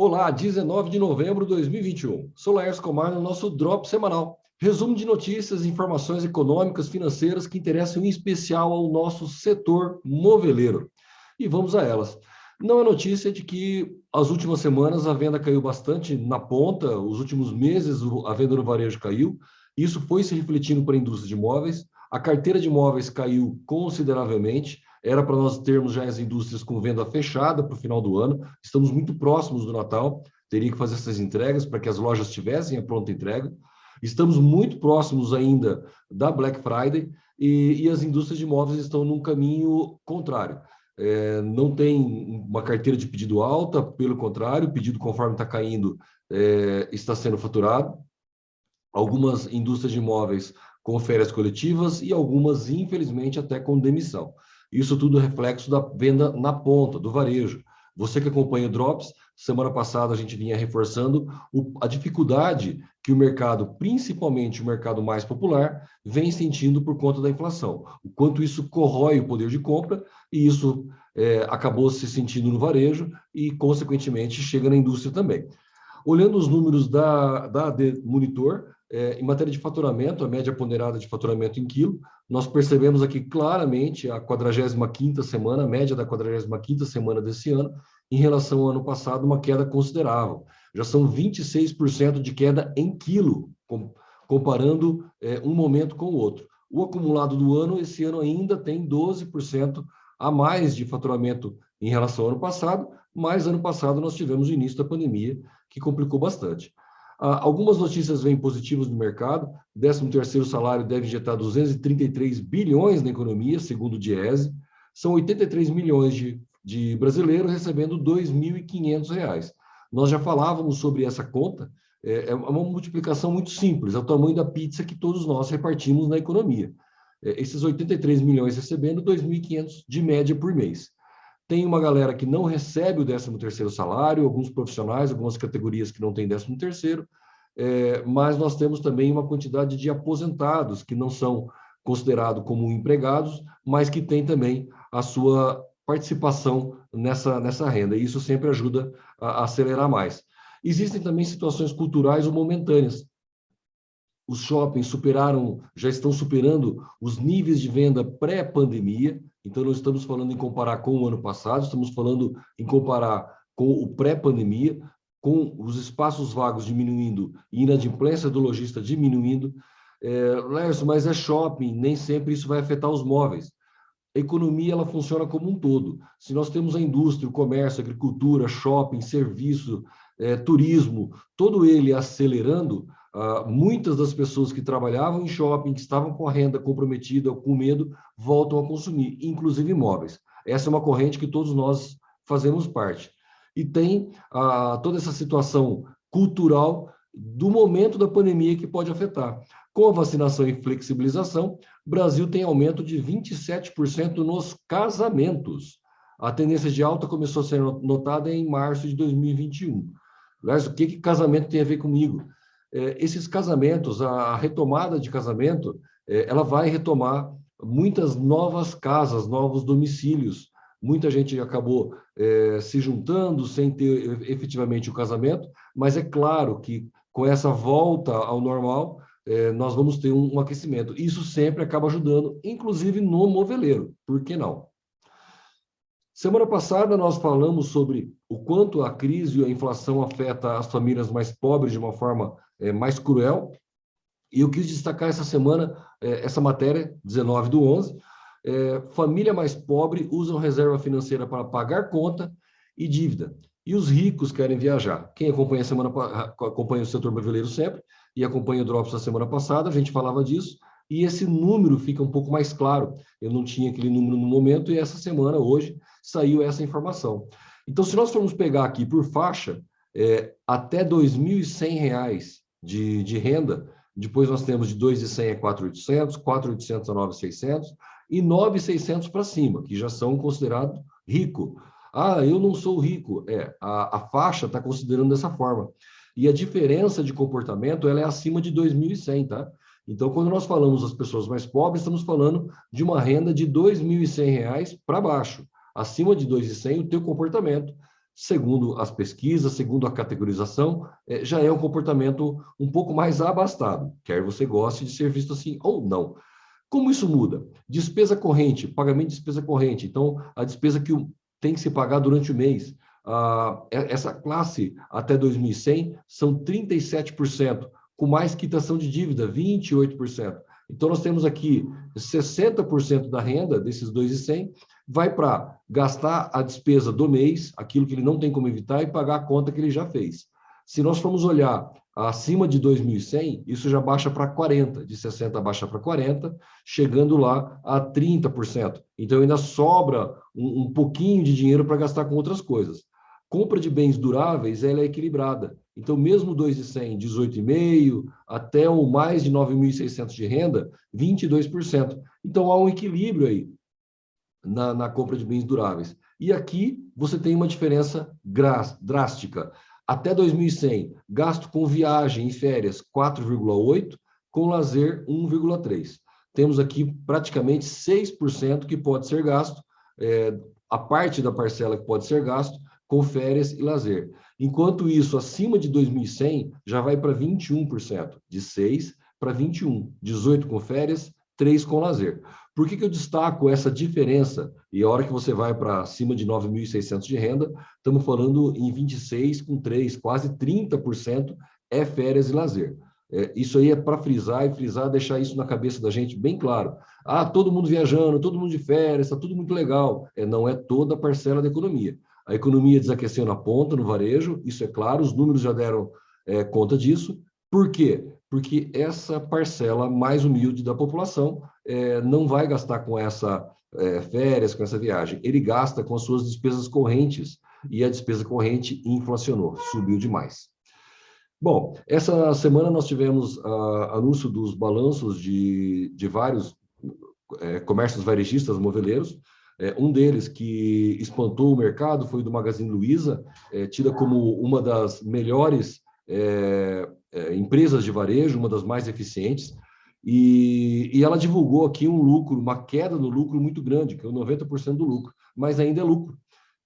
Olá, 19 de novembro de 2021. Sou Laércio Comar no nosso Drop semanal. Resumo de notícias e informações econômicas, financeiras que interessam em especial ao nosso setor moveleiro. E vamos a elas. Não é notícia de que as últimas semanas a venda caiu bastante na ponta, os últimos meses a venda no varejo caiu. Isso foi se refletindo para a indústria de imóveis. A carteira de imóveis caiu consideravelmente. Era para nós termos já as indústrias com venda fechada para o final do ano. Estamos muito próximos do Natal. Teria que fazer essas entregas para que as lojas tivessem a pronta entrega. Estamos muito próximos ainda da Black Friday e as indústrias de imóveis estão num caminho contrário. Não tem uma carteira de pedido alta, pelo contrário, o pedido conforme está caindo está sendo faturado. Algumas indústrias de imóveis com férias coletivas e algumas, infelizmente, até com demissão. Isso tudo é reflexo da venda na ponta, do varejo. Você que acompanha o Drops, semana passada a gente vinha reforçando a dificuldade que o mercado, principalmente o mercado mais popular, vem sentindo por conta da inflação. O quanto isso corrói o poder de compra e isso acabou se sentindo no varejo e, consequentemente, chega na indústria também. Olhando os números da AD Monitor, em matéria de faturamento, a média ponderada de faturamento em quilo, nós percebemos aqui claramente a 45ª semana, a média da 45ª semana desse ano, em relação ao ano passado, uma queda considerável. Já são 26% de queda em quilo, comparando um momento com o outro. O acumulado do ano, esse ano ainda tem 12% a mais de faturamento em relação ao ano passado, mas ano passado nós tivemos o início da pandemia, que complicou bastante. Algumas notícias vêm positivas no mercado. 13º salário deve injetar 233 bilhões na economia, segundo o Diese. São 83 milhões de brasileiros recebendo R$ 2.500. Nós já falávamos sobre essa conta. É uma multiplicação muito simples, é o tamanho da pizza que todos nós repartimos na economia. Esses 83 milhões recebendo 2.500 de média por mês. Tem uma galera que não recebe o 13º salário, alguns profissionais, algumas categorias que não têm 13º, mas nós temos também uma quantidade de aposentados que não são considerados como empregados, mas que têm também a sua participação nessa renda. E isso sempre ajuda a acelerar mais. Existem também situações culturais ou momentâneas. Os shoppings já estão superando os níveis de venda pré-pandemia. Então, não estamos falando em comparar com o ano passado, estamos falando em comparar com o pré-pandemia, com os espaços vagos diminuindo e inadimplência do lojista diminuindo. Lércio, mas é shopping, nem sempre isso vai afetar os móveis. A economia ela funciona como um todo. Se nós temos a indústria, o comércio, a agricultura, shopping, serviço, turismo, todo ele acelerando, muitas das pessoas que trabalhavam em shopping, que estavam com a renda comprometida, com medo, voltam a consumir, inclusive imóveis. Essa é uma corrente que todos nós fazemos parte. E tem toda essa situação cultural do momento da pandemia que pode afetar. Com a vacinação e flexibilização, o Brasil tem aumento de 27% nos casamentos. A tendência de alta começou a ser notada em março de 2021. Aliás, o que casamento tem a ver comigo? Esses casamentos, a retomada de casamento, ela vai retomar muitas novas casas, novos domicílios. Muita gente acabou se juntando sem ter efetivamente o casamento, mas é claro que com essa volta ao normal, nós vamos ter um aquecimento. Isso sempre acaba ajudando, inclusive no moveleiro, por que não? Semana passada nós falamos sobre o quanto a crise e a inflação afeta as famílias mais pobres de uma forma mais cruel, e eu quis destacar essa semana essa matéria, 19/11, família mais pobre usam reserva financeira para pagar conta e dívida, e os ricos querem viajar. Quem acompanha o setor moveleiro sempre, e acompanha o Drops da semana passada, a gente falava disso, e esse número fica um pouco mais claro. Eu não tinha aquele número no momento, e essa semana, hoje, saiu essa informação. Então, se nós formos pegar aqui por faixa, até R$ 2.100 de renda, depois nós temos de 2.100 a 4.800, 4.800 a 9.600 e 9.600 para cima, que já são considerados rico. Eu não sou rico. A faixa está considerando dessa forma. E a diferença de comportamento ela é acima de 2.100, tá? Então, quando nós falamos das pessoas mais pobres, estamos falando de uma renda de R$ 2.100 para baixo. Acima de 2.100, o teu comportamento segundo as pesquisas, segundo a categorização, já é um comportamento um pouco mais abastado, quer você goste de ser visto assim ou não. Como isso muda? Despesa corrente, pagamento de despesa corrente. Então, a despesa que tem que se pagar durante o mês. Essa classe até 2100 são 37%, com mais quitação de dívida, 28%. Então, nós temos aqui 60% da renda desses 2.100 vai para gastar a despesa do mês, aquilo que ele não tem como evitar, e pagar a conta que ele já fez. Se nós formos olhar acima de 2.100, isso já baixa para 40%, de 60% baixa para 40%, chegando lá a 30%. Então, ainda sobra um pouquinho de dinheiro para gastar com outras coisas. Compra de bens duráveis, ela é equilibrada. Então, mesmo 2.100, 18,5%, até o mais de 9.600 de renda, 22%. Então, há um equilíbrio aí na compra de bens duráveis. E aqui você tem uma diferença drástica. Até 2.100, gasto com viagem e férias 4,8%, com lazer 1,3%. Temos aqui praticamente 6% que pode ser gasto, a parte da parcela que pode ser gasto com férias e lazer. Enquanto isso, acima de 2.100, já vai para 21%, de 6% para 21%, 18% com férias, 3% com lazer. Por que eu destaco essa diferença? E a hora que você vai para acima de 9.600 de renda, estamos falando em 26 com 3, quase 30% é férias e lazer. Isso aí é para frisar, deixar isso na cabeça da gente bem claro. Todo mundo viajando, todo mundo de férias, está tudo muito legal. Não é toda a parcela da economia. A economia desaqueceu na ponta, no varejo, isso é claro, os números já deram conta disso. Por quê? Porque essa parcela mais humilde da população não vai gastar com essa férias, com essa viagem. Ele gasta com as suas despesas correntes, e a despesa corrente inflacionou, subiu demais. Bom, essa semana nós tivemos anúncio dos balanços de vários comércios varejistas moveleiros. Um deles que espantou o mercado foi do Magazine Luiza, tida como uma das melhores empresas de varejo, uma das mais eficientes, e ela divulgou aqui um lucro, uma queda no lucro muito grande, que é 90% do lucro, mas ainda é lucro.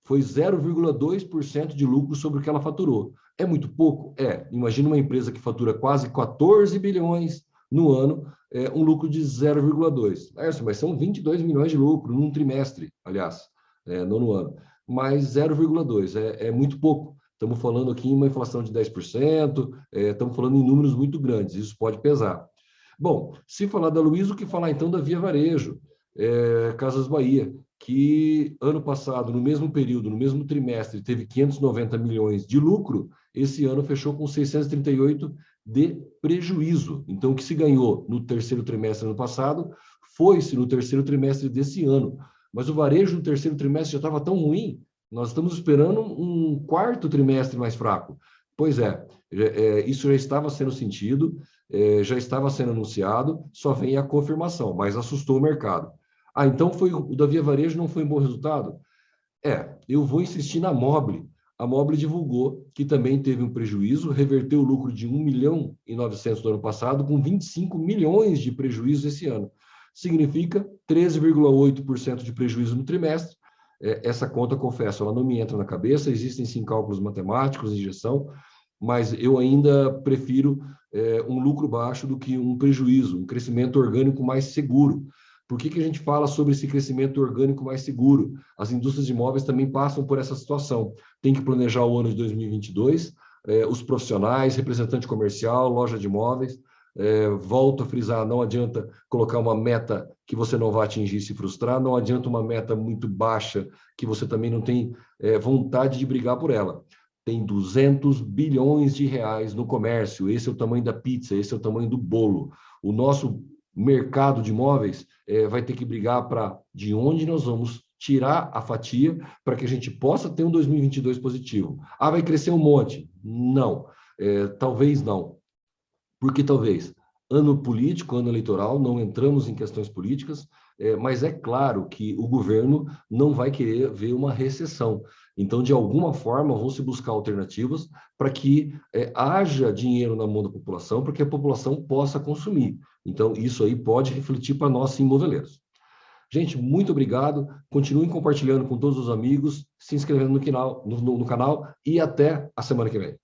Foi 0,2% de lucro sobre o que ela faturou. É muito pouco? Imagina uma empresa que fatura quase 14 bilhões no ano, um lucro de 0,2. Mas são 22 milhões de lucro num trimestre, aliás, não no ano. Mas 0,2 é muito pouco. Estamos falando aqui em uma inflação de 10%, estamos falando em números muito grandes, isso pode pesar. Bom, se falar da Luiza, o que falar então da Via Varejo, Casas Bahia, que ano passado, no mesmo período, no mesmo trimestre, teve 590 milhões de lucro, esse ano fechou com 638 de prejuízo. Então, o que se ganhou no terceiro trimestre do ano passado, foi-se no terceiro trimestre desse ano. Mas o varejo no terceiro trimestre já estava tão ruim, nós estamos esperando um quarto trimestre mais fraco. Pois isso já estava sendo sentido, já estava sendo anunciado, só vem a confirmação, mas assustou o mercado. Então o da Via Varejo não foi um bom resultado? Eu vou insistir na Mobile. A Mobile divulgou que também teve um prejuízo, reverteu o lucro de 1.900.000 do ano passado, com 25 milhões de prejuízo esse ano. Significa 13,8% de prejuízo no trimestre. Essa conta, confesso, ela não me entra na cabeça, existem sim cálculos matemáticos, injeção, mas eu ainda prefiro um lucro baixo do que um prejuízo, um crescimento orgânico mais seguro. Por que a gente fala sobre esse crescimento orgânico mais seguro? As indústrias de imóveis também passam por essa situação. Tem que planejar o ano de 2022, os profissionais, representante comercial, loja de imóveis. Volto a frisar, não adianta colocar uma meta que você não vai atingir e se frustrar, não adianta uma meta muito baixa que você também não tem vontade de brigar por ela. Tem 200 bilhões de reais no comércio, esse é o tamanho da pizza, esse é o tamanho do bolo. O nosso mercado de imóveis vai ter que brigar para de onde nós vamos tirar a fatia para que a gente possa ter um 2022 positivo. Vai crescer um monte? Não, talvez não. Por que talvez? Ano político, ano eleitoral, não entramos em questões políticas, mas é claro que o governo não vai querer ver uma recessão. Então, de alguma forma, vão se buscar alternativas para que haja dinheiro na mão da população, para que a população possa consumir. Então, isso aí pode refletir para nós, sim, moveleiros. Gente, muito obrigado. Continuem compartilhando com todos os amigos, se inscrevendo no canal e até a semana que vem.